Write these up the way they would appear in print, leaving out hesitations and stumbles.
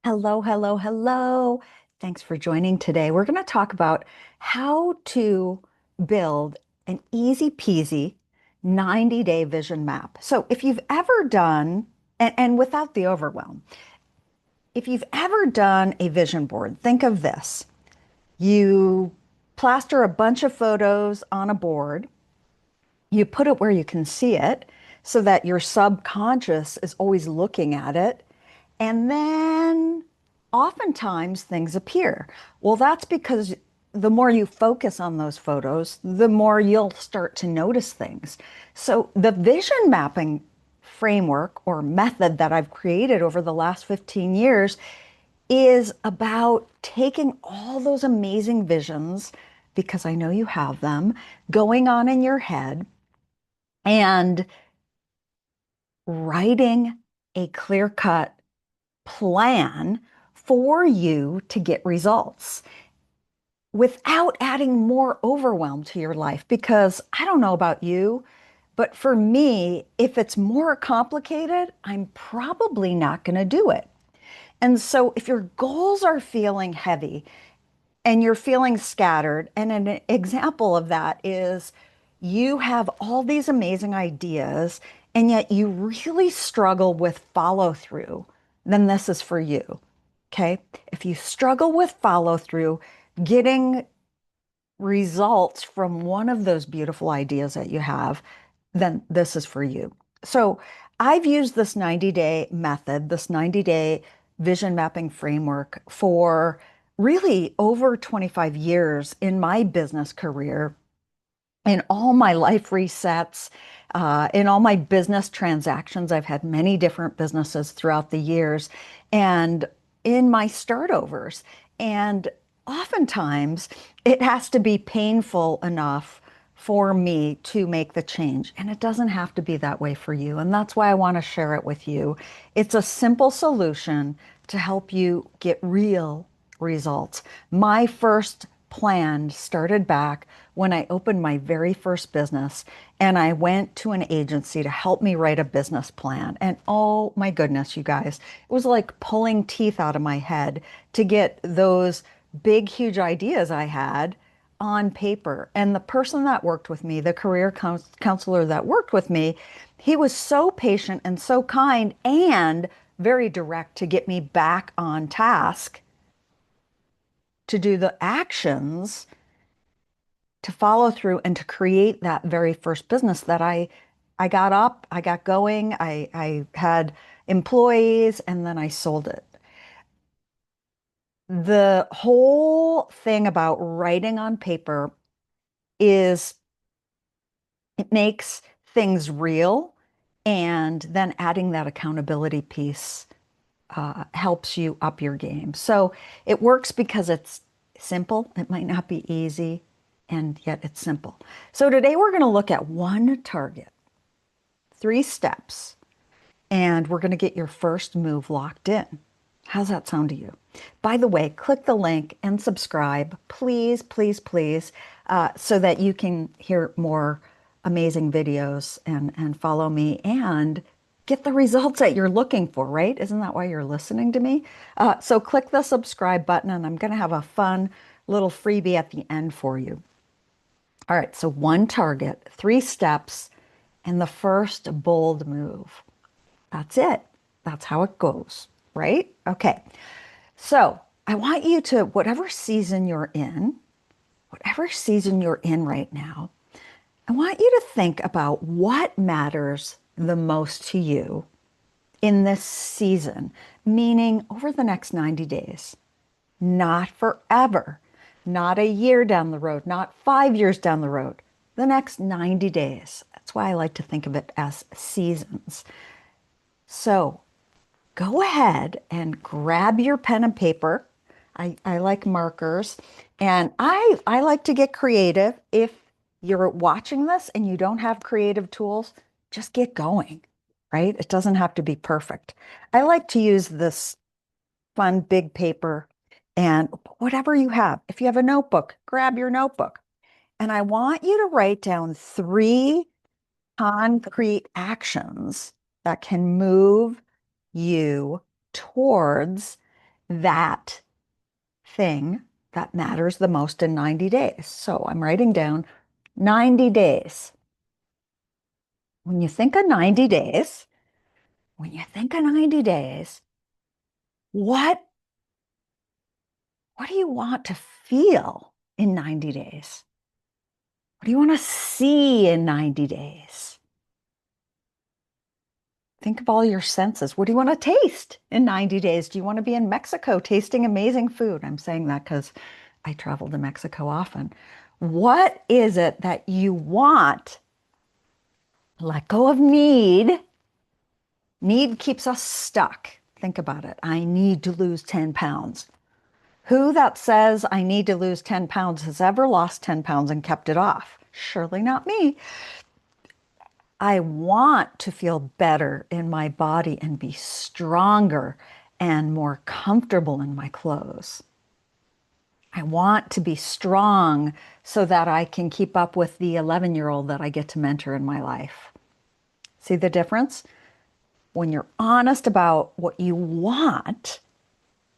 Hello, hello, hello. Thanks for joining today. We're going to talk about how to build an easy peasy 90-day vision map. So, if you've ever done, and without the overwhelm, if you've ever done a vision board, think of this. You plaster a bunch of photos on a board, you put it where you can see it so that your subconscious is always looking at it. And then oftentimes things appear. Well, that's because the more you focus on those photos, the more you'll start to notice things. So the vision mapping framework or method that I've created over the last 15 years is about taking all those amazing visions, because I know you have them, going on in your head and writing a clear-cut plan for you to get results without adding more overwhelm to your life. Because I don't know about you, but for me, if it's more complicated, I'm probably not going to do it. And so if your goals are feeling heavy and you're feeling scattered, and an example of that is you have all these amazing ideas and yet you really struggle with follow through, then this is for you. Okay. If you struggle with follow through, getting results from one of those beautiful ideas that you have, then this is for you. So I've used this 90-day method, this 90-day vision mapping framework for really over 25 years in my business career, in all my life resets, in all my business transactions. I've had many different businesses throughout the years and in my startovers. And oftentimes it has to be painful enough for me to make the change. And it doesn't have to be that way for you. And that's why I want to share it with you. It's a simple solution to help you get real results. My first plan started back when I opened my very first business and I went to an agency to help me write a business plan. And oh my goodness, you guys, it was like pulling teeth out of my head to get those big, huge ideas I had on paper. And the person that worked with me, the career counselor that worked with me, he was so patient and so kind and very direct to get me back on task to do the actions to follow through and to create that very first business that I got up, I got going, I had employees, and then I sold it. The whole thing about writing on paper is it makes things real, and then adding that accountability piece helps you up your game. So it works because it's simple. It might not be easy, and yet it's simple. So today we're going to look at one target, 3 steps, and we're going to get your first move locked in. How's that sound to you? By the way, click the link and subscribe, please, please, please, so that you can hear more amazing videos and follow me and get the results that you're looking for, right? Isn't that why you're listening to me? So click the subscribe button, and I'm going to have a fun little freebie at the end for you. All right, so one target, 3 steps, and the first bold move. That's it. That's how it goes, right? Okay. So I want you to, whatever season you're in right now, I want you to think about what matters the most to you in this season, meaning over the next 90 days, not forever, not a year down the road, not 5 years down the road, the next 90 days. That's why I like to think of it as seasons. So go ahead and grab your pen and paper. I like markers, and I like to get creative. If you're watching this and you don't have creative tools, just get going, right? It doesn't have to be perfect. I like to use this fun big paper and whatever you have. If you have a notebook, grab your notebook. And I want you to write down 3 concrete actions that can move you towards that thing that matters the most in 90 days. So I'm writing down 90 days. When you think of 90 days, when you think of 90 days, what what do you want to feel in 90 days? What do you want to see in 90 days? Think of all your senses. What do you want to taste in 90 days? Do you want to be in Mexico tasting amazing food? I'm saying that because I travel to Mexico often. What is it that you want? Let go of need. Need keeps us stuck. Think about it. I need to lose 10 pounds. Who that says I need to lose 10 pounds has ever lost 10 pounds and kept it off? Surely not me. I want to feel better in my body and be stronger and more comfortable in my clothes. I want to be strong so that I can keep up with the 11-year-old that I get to mentor in my life. See the difference? When you're honest about what you want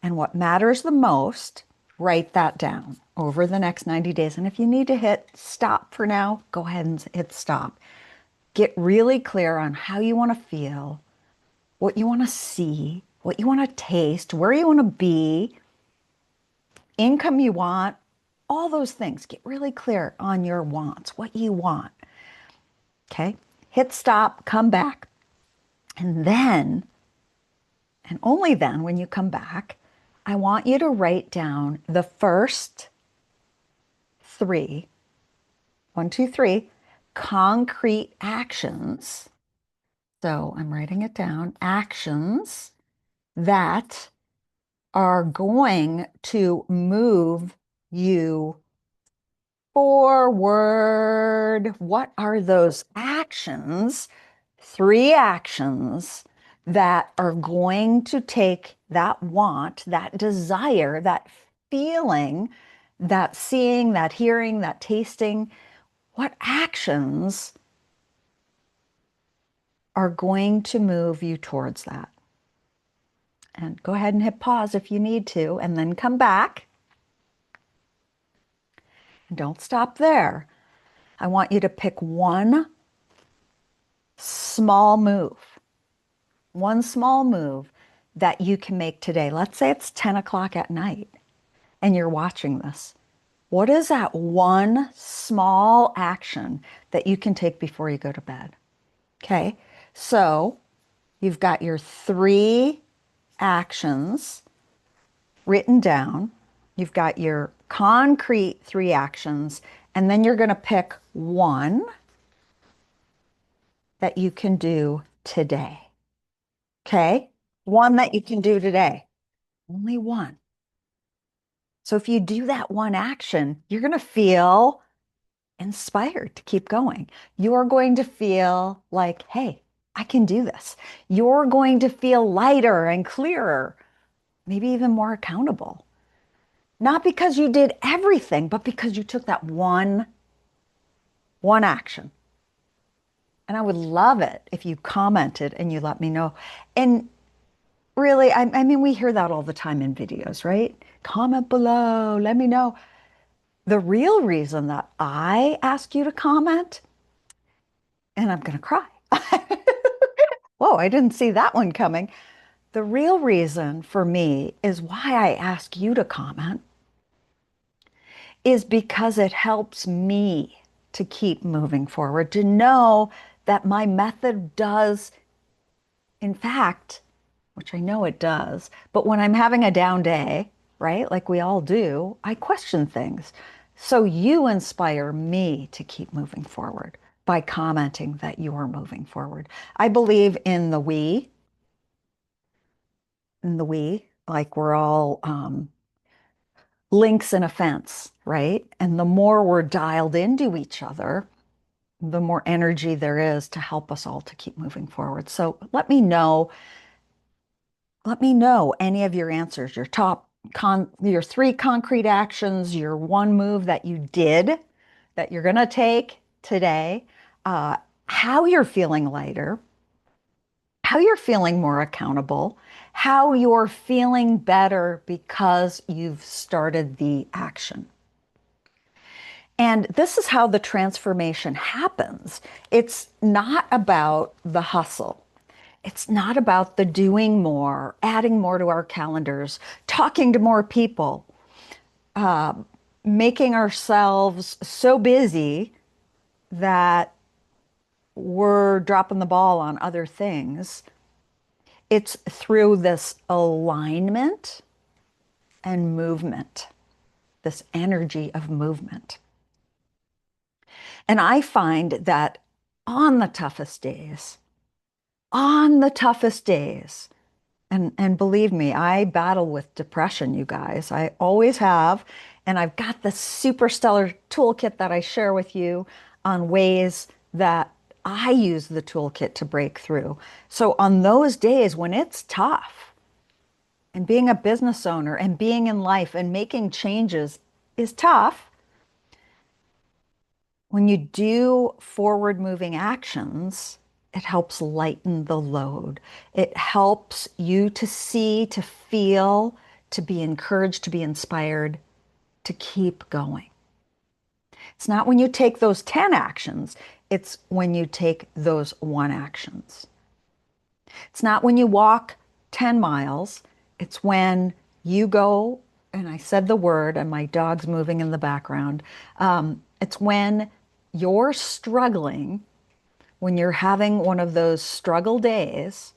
and what matters the most, write that down over the next 90 days. And if you need to hit stop for now, go ahead and hit stop. Get really clear on how you want to feel, what you want to see, what you want to taste, where you want to be, income you want, all those things. Get really clear on your wants, what you want. Okay? Hit stop, come back. And then, and only then, when you come back, I want you to write down the first three, one, two, three, concrete actions. So I'm writing it down, actions that are going to move you forward. What are those actions? Three actions that are going to take that want, that desire, that feeling, that seeing, that hearing, that tasting. What actions are going to move you towards that? And go ahead and hit pause if you need to, and then come back. And don't stop there. I want you to pick one small move that you can make today. Let's say it's 10 o'clock at night and you're watching this. What is that one small action that you can take before you go to bed? Okay, so you've got your three actions written down. You've got your concrete three actions, and then you're going to pick one that you can do today. Okay? One that you can do today. Only one. So if you do that one action, you're going to feel inspired to keep going. You're going to feel like, hey, I can do this. You're going to feel lighter and clearer, maybe even more accountable. Not because you did everything, but because you took that one action. And I would love it if you commented and you let me know. And really, I mean, we hear that all the time in videos, right? Comment below, let me know. The real reason that I ask you to comment, and I'm going to cry. Whoa, I didn't see that one coming. The real reason for me is why I ask you to comment is because it helps me to keep moving forward, to know that my method does, in fact, which I know it does, but when I'm having a down day, right, like we all do, I question things. So you inspire me to keep moving forward by commenting that you are moving forward. I believe in the we, like we're all links in a fence, right? And the more we're dialed into each other, the more energy there is to help us all to keep moving forward. So let me know any of your answers, your three concrete actions, your one move that you did that you're going to take today, how you're feeling lighter, how you're feeling more accountable, how you're feeling better because you've started the action. And this is how the transformation happens. It's not about the hustle. It's not about the doing more, adding more to our calendars, talking to more people, making ourselves so busy that we're dropping the ball on other things. It's through this alignment and movement, this energy of movement. And I find that on the toughest days, on the toughest days, and believe me, I battle with depression, you guys. I always have. And I've got this super stellar toolkit that I share with you on ways that I use the toolkit to break through. So on those days when it's tough, and being a business owner and being in life and making changes is tough, when you do forward moving actions, it helps lighten the load. It helps you to see, to feel, to be encouraged, to be inspired, to keep going. It's not when you take those 10 actions, it's when you take those one actions. It's not when you walk 10 miles, it's when you go, and I said the word, and my dog's moving in the background. It's when you're struggling, when you're having one of those struggle days,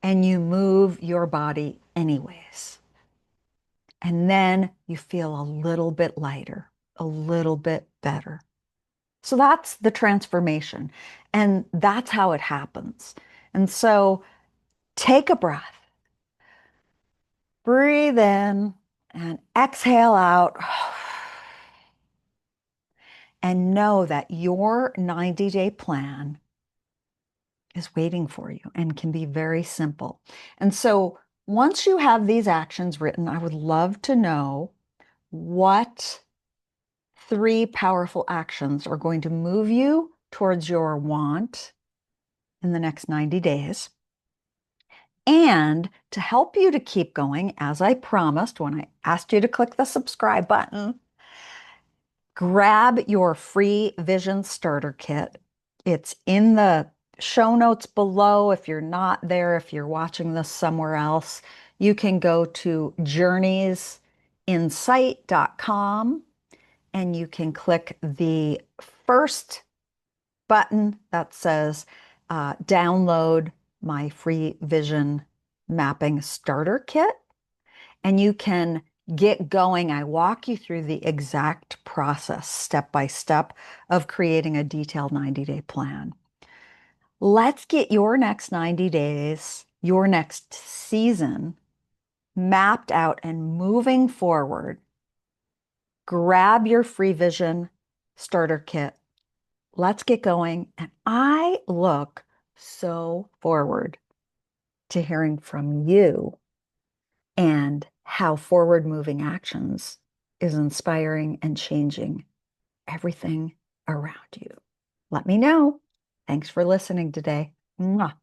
and you move your body anyways. And then you feel a little bit lighter, a little bit better. So that's the transformation. And that's how it happens. And so take a breath. Breathe in and exhale out. And know that your 90-day plan is waiting for you and can be very simple. And so once you have these actions written, I would love to know what 3 powerful actions are going to move you towards your want in the next 90 days. And to help you to keep going, as I promised when I asked you to click the subscribe button, grab your free vision starter kit. It's in the show notes below. If you're not there, if you're watching this somewhere else, you can go to journeysinsight.com and you can click the first button that says download my free vision mapping starter kit, and you can get going. I walk you through the exact process, step by step, of creating a detailed 90-day plan. Let's get your next 90 days, your next season mapped out and moving forward. Grab your free vision starter kit. Let's get going. And I look so forward to hearing from you and how forward moving actions is inspiring and changing everything around you. Let me know. Thanks for listening today. Mwah.